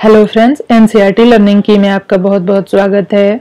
Hello friends, NCERT learning की में आपका बहुत बहुत स्वागत है।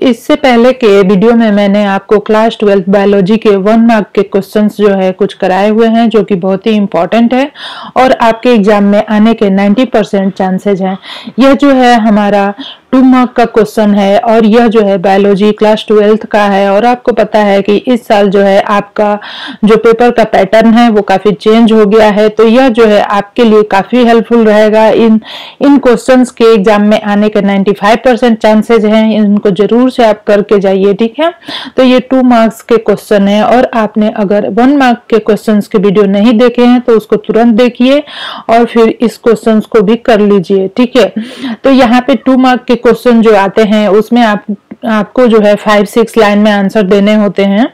इससे पहले के वीडियो में मैंने आपको क्लास 12 बायोलॉजी के 1 मार्क के क्वेश्चंस जो है कुछ कराए हुए हैं, जो कि बहुत ही इम्पोर्टेंट है और आपके एग्जाम में आने के 90% चांसेज हैं। यह जो है हमारा 2 मार्क का क्वेश्चन है और यह जो है बायोलॉजी क्लास 12 का है। और आपको पता है कि इस साल जो है आपका जो पेपर का पैटर्न है वो काफी चेंज हो गया है, तो यह जो है आपके लिए काफी हेल्पफुल रहेगा। इन क्वेश्चंस के एग्जाम में आने के 95% चांसेज हैं, इनको जरूर से आप करके जाइए, ठीक है। तो ये 2 मार्क्स के क्वेश्चन है और आपने अगर 1 मार्क के क्वेश्चंस के वीडियो नहीं देखे हैं तो उसको तुरंत देखिए और फिर इस क्वेश्चंस को भी कर लीजिए, ठीक है। तो यहाँ पे 2 मार्क के क्वेश्चन जो आते हैं उसमें आपको जो है 5-6 लाइन में आंसर देने होते हैं।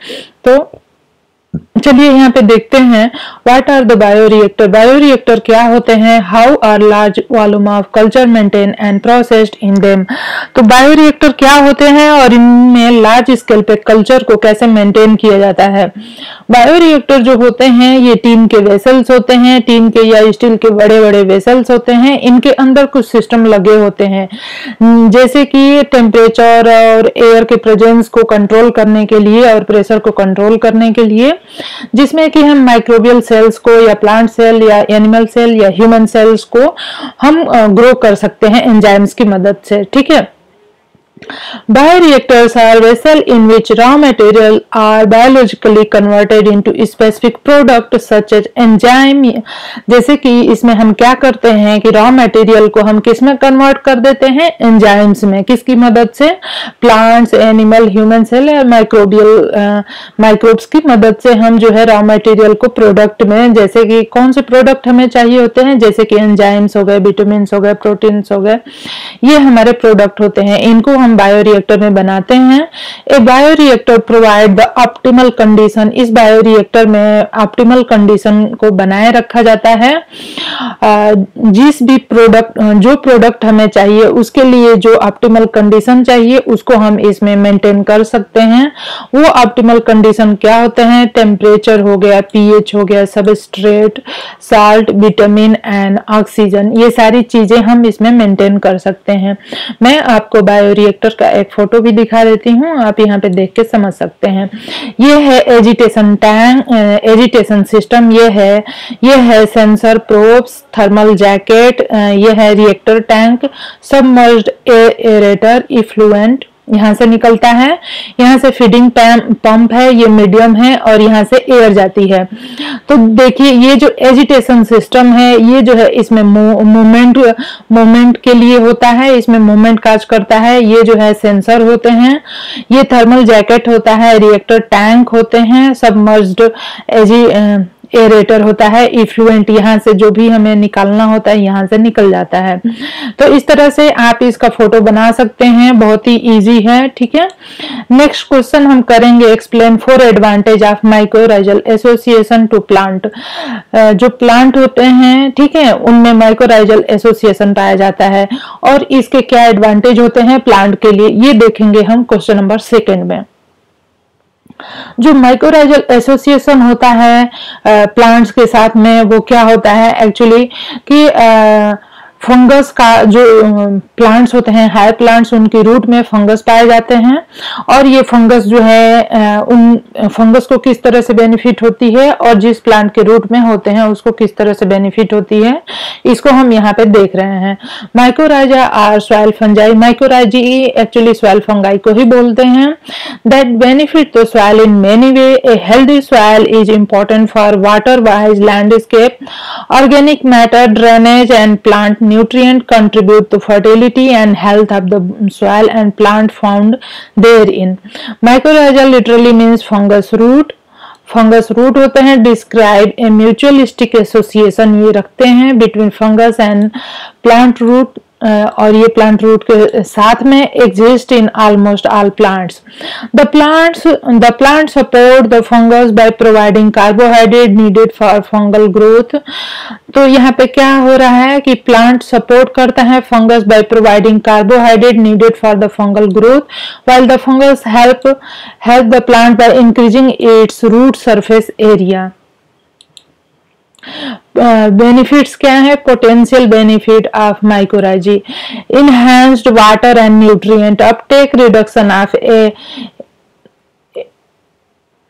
तो चलिए यहाँ पे देखते हैं what are the bioreactor. Bioreactor क्या होते हैं, how are large volume of culture maintain and processed in them. तो बायोरिएक्टर क्या होते हैं और इनमें लार्ज स्केल पे कल्चर को कैसे मेंटेन किया जाता है। बायोरिएक्टर जो होते हैं ये टीन के वेसल्स होते हैं, टीन के या स्टील के बड़े बड़े वेसल्स होते हैं। इनके अंदर कुछ सिस्टम लगे होते हैं, जैसे कि टेम्परेचर और एयर के प्रेजेंस को कंट्रोल करने के लिए और प्रेशर को कंट्रोल करने के लिए, जिसमें कि हम माइक्रोबियल सेल्स को या प्लांट सेल या एनिमल सेल या ह्यूमन सेल्स को हम ग्रो कर सकते हैं एंजाइम्स की मदद से, ठीक है। Bioreactors are vessels in which raw material are biologically converted into specific product such as enzyme। जैसे कि इसमें हम क्या करते हैं कि रॉ मटेरियल को हम किस में कन्वर्ट कर देते हैं, एंजाइम्स में। किसकी मदद से, प्लांट्स, एनिमल, ह्यूमन सेल या माइक्रोब्स की मदद से हम जो है रॉ मटेरियल को प्रोडक्ट में, जैसे कि कौन से प्रोडक्ट हमें चाहिए होते हैं, जैसे कि एंजाइम्स हो गए, विटामिन हो गए, प्रोटीन्स हो गए, ये हमारे प्रोडक्ट होते हैं। इनको हम बायोरिएक्टर में बनाते हैं। A bioreactor provide the optimal condition. इस बायोरिएक्टर में ऑप्टिमल कंडीशन को बनाए रखा जाता है। जिस भी जो प्रोडक्ट हमें चाहिए उसके लिए जो ऑप्टिमल कंडीशन चाहिए उसको हम इसमें मेंटेन कर सकते हैं। वो ऑप्टिमल कंडीशन क्या होते हैं, टेम्परेचर हो गया, पीएच हो गया, substrate, salt, vitamin and oxygen, ये सारी चीजें हम इसमें मेंटेन कर सकते हैं। मैं आपको बायोरिएक्टर का एक फोटो भी दिखा देती हूँ, आप यहाँ पे देख के समझ सकते हैं। ये है एजिटेशन टैंक, एजिटेशन सिस्टम, ये है सेंसर, प्रोब्स, थर्मल जैकेट, ये है reactor tank, submerged aerator, effluent यहाँ से निकलता है, यहाँ से फीडिंग पंप है, ये मीडियम है और यहाँ से एयर जाती है। तो देखिए ये जो एजिटेशन सिस्टम है ये जो है इसमें मूवमेंट के लिए होता है, इसमें मूवमेंट काज करता है। ये जो है सेंसर होते हैं, ये थर्मल जैकेट होता है, रिएक्टर टैंक होते हैं, सबमर्ज्ड एरेटर होता है, इफ्लुएंट यहाँ से जो भी हमें निकालना होता है यहाँ से निकल जाता है। तो इस तरह से आप इसका फोटो बना सकते हैं, बहुत ही इजी है, ठीक है। नेक्स्ट क्वेश्चन हम करेंगे, explain 4 advantage of mycorrhizal association to plant. जो प्लांट होते हैं, ठीक है, उनमें माइक्रोराइजल एसोसिएशन पाया जाता है और इसके क्या एडवांटेज होते हैं प्लांट के लिए, ये देखेंगे हम क्वेश्चन नंबर 2 में। जो माइक्रोराइजल एसोसिएशन होता है प्लांट्स के साथ में, वो क्या होता है एक्चुअली कि फंगस का जो प्लांट्स होते हैं, हायर प्लांट्स, उनकी रूट में फंगस पाए जाते हैं और ये फंगस जो है उन फंगस को किस तरह से बेनिफिट होती है और जिस प्लांट के रूट में होते हैं उसको किस तरह से बेनिफिट होती है, इसको हम यहाँ पे देख रहे हैं। Mycorrhiza or soil fungi, mycorrhizae actually soil fungi को ही बोलते हैं, that benefit the soil in many way. A healthy soil is important for water wise landscape, organic matter, drainage and plant nutrient contribute to fertility and health of the soil and plant found therein. Mycorrhiza literally means fungus root. Fungus root होते हैं, describe a mutualistic association ये रखते हैं between fungus and plant root, और ये plant root के साथ में exist in almost all plants. The plant support the fungus by providing carbohydrate needed for fungal growth. तो यहाँ पे क्या हो रहा है कि प्लांट सपोर्ट करता है fungus by providing carbohydrate needed for the fungal growth, while the fungus help the plant by increasing its root surface area. Benefits क्या है? Potential benefit of mycorrhizae, enhanced water and nutrient uptake, reduction of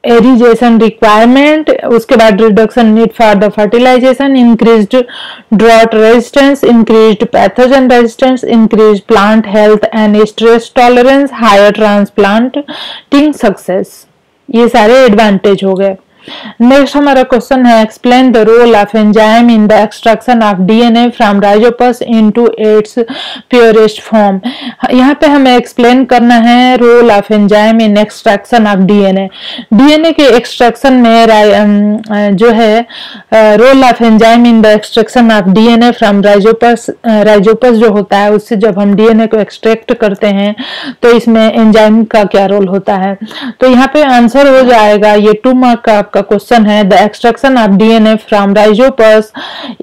irrigation requirement, उसके बाद reduction need for the fertilization, increased drought resistance, increased pathogen resistance, increased plant health and stress tolerance, higher transplanting success. ये सारे advantage हो गए। Next हमारा question है explain the role of enzyme in the extraction of DNA from Rhizopus into its purest form. यहाँ पे हमें explain करना है role of enzyme in extraction of DNA. DNA के एक्सट्रैक्शन में जो है role of enzyme in the extraction of DNA from Rhizopus, Rhizopus जो होता है उससे जब हम डीएनए को एक्सट्रैक्ट करते हैं तो इसमें एंजाइम का क्या रोल होता है। तो यहाँ पे आंसर हो जाएगा, ये 2 मार्क का का क्वेश्चन है। The extraction of DNA from Rhizopus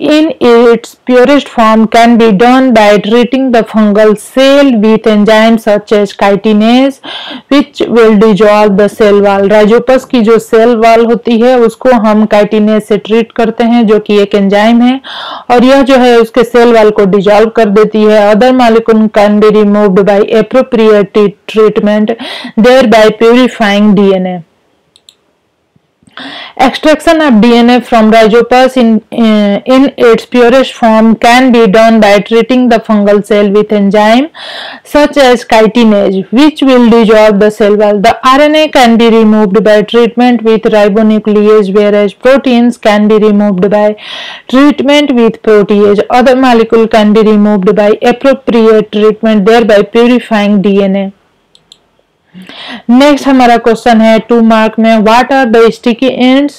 in its purest form can be done by treating the fungal cell with enzyme such as chitinase which will dissolve the cell wall. Rhizopus की जो cell wall होती है उसको हम chitinase से treat करते हैं जो कि एक एंजाइम है और यह जो है उसके सेल वॉल को डिसॉल्व कर देती है। Other molecule can be removed by appropriate treatment thereby purifying DNA. Extraction of DNA from rhizopus in its purest form can be done by treating the fungal cell with enzyme such as chitinase, which will dissolve the cell wall. The RNA can be removed by treatment with ribonuclease, whereas proteins can be removed by treatment with protease. Other molecule can be removed by appropriate treatment, thereby purifying DNA. Next हमारा question है 2 mark में, what are the sticky ends,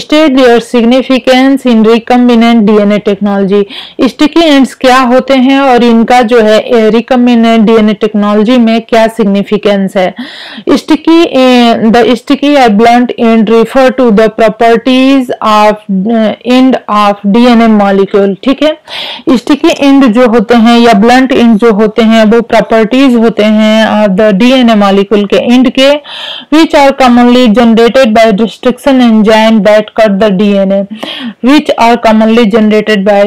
state their significance in recombinant DNA technology. Sticky ends क्या होते हैं और इनका जो है रिकम्बिनेंट डीएनए टेक्नोलॉजी में क्या सिग्निफिकेंस है। स्टिकी और blunt end refer to the properties of end of DNA molecule. ठीक है, स्टिकी एंड जो होते हैं या ब्लंट एंड जो होते हैं वो प्रॉपर्टीज होते हैं ऑफ द डीएनए मॉलिक्यूल के एंड के, which are commonly generated by restriction enzyme that cut the DNA, which are commonly generated by,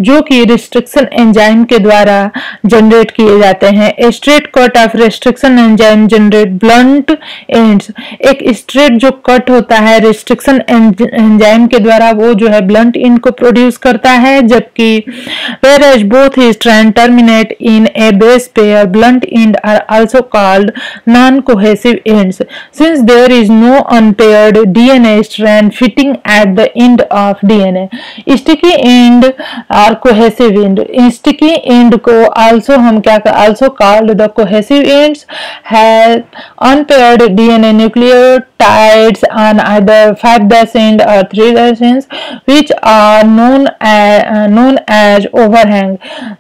जो कि रिस्ट्रिक्शन एंजाइम के द्वारा जनरेट किए जाते हैं। Straight cut off restriction enzyme generate blunt ends. एक स्ट्रेट जो कट होता है रिस्ट्रिक्शन एंजाइम के द्वारा वो जो है ब्लंट एंड को प्रोड्यूस करता है, जबकि whereas both strands terminate in a base pair, blunt end are also called non-cohesive ends since there is no unpaired DNA strand fitting at the end of DNA. Sticky end are cohesive end. Sticky end को also हम क्या also called the cohesive ends have unpaired DNA nucleotides on either 5' end or 3' ends, which are known as overhang.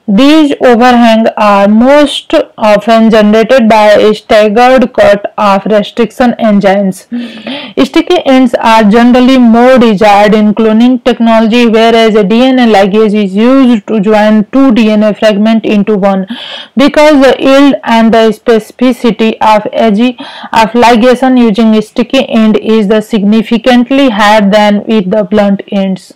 These overhang are most often generated by staggered cut of restriction enzymes. Sticky ends are generally more desired in cloning technology, whereas a DNA ligase is used to join 2 DNA fragments into one, because the yield and the specificity of ligation using sticky end is the significantly higher than with the blunt ends.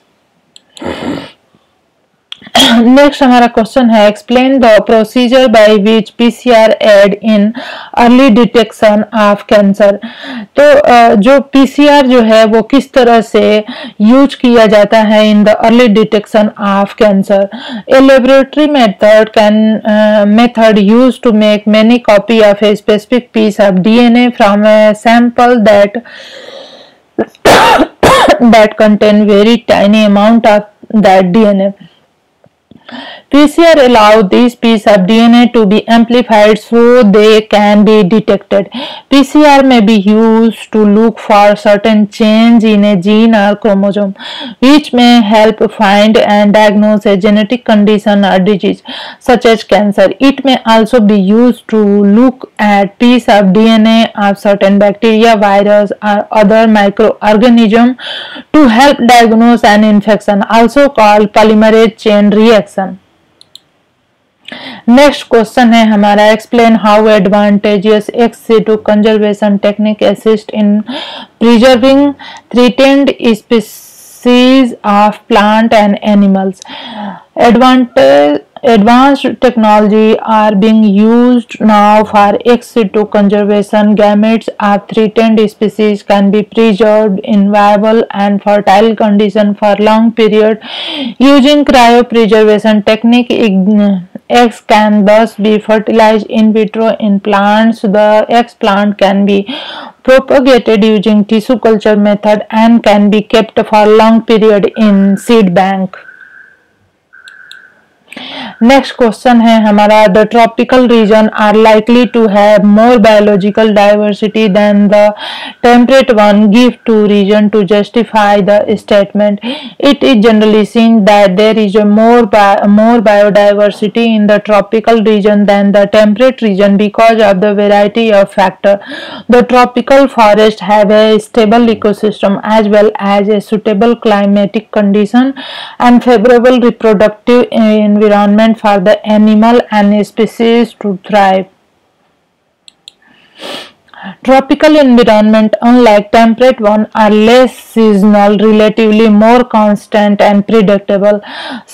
Next हमारा question है explain the procedure by which PCR aid in early detection of cancer. तो जो PCR जो है वो किस तरह से यूज किया जाता है in the early detection of cancer. A laboratory method use to make many copy of a specific piece of DNA from a sample that contain very tiny amount of that DNA. PCR allow these pieces of DNA to be amplified so they can be detected. PCR may be used to look for certain change in a gene or chromosome, which may help find and diagnose a genetic condition or disease, such as cancer. It may also be used to look at piece of DNA of certain bacteria, virus, or other microorganism to help diagnose an infection, also called polymerase chain reaction. Next question है हमारा explain how advantages ex situ conservation technique assist in preserving threatened species of plant and animals. Advanced technology are being used now for ex situ conservation. Gametes of threatened species can be preserved in viable and fertile condition for long period. Using cryopreservation technique, eggs can thus be fertilized in vitro in plants. The egg plant can be propagated using tissue culture method and can be kept for long period in seed bank. Next question है हमारा, the tropical region are likely to have more biological diversity than the temperate one. Give two reason to justify the statement. It is generally seen that there is more biodiversity in the tropical region than the temperate region because of the variety of factors. The tropical forests have a stable ecosystem as well as a suitable climatic condition and favorable reproductive environment for the animal and species to thrive. Tropical environment, unlike temperate one, are less seasonal, relatively more constant and predictable.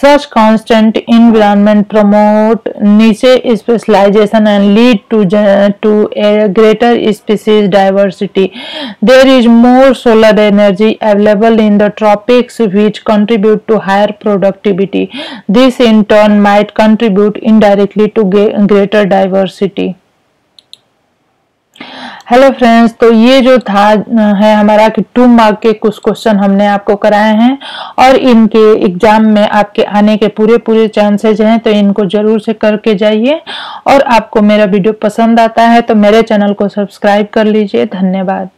Such constant environment promote niche specialization and lead to a greater species diversity. There is more solar energy available in the tropics, which contribute to higher productivity. This in turn might contribute indirectly to greater diversity. Hello friends, तो ये जो था है हमारा कि 2 mark के कुछ question हमने आपको कराए हैं और इनके एग्जाम में आपके आने के पूरे चांसेस हैं, तो इनको जरूर से करके जाइए। और आपको मेरा वीडियो पसंद आता है तो मेरे चैनल को सब्सक्राइब कर लीजिए। धन्यवाद।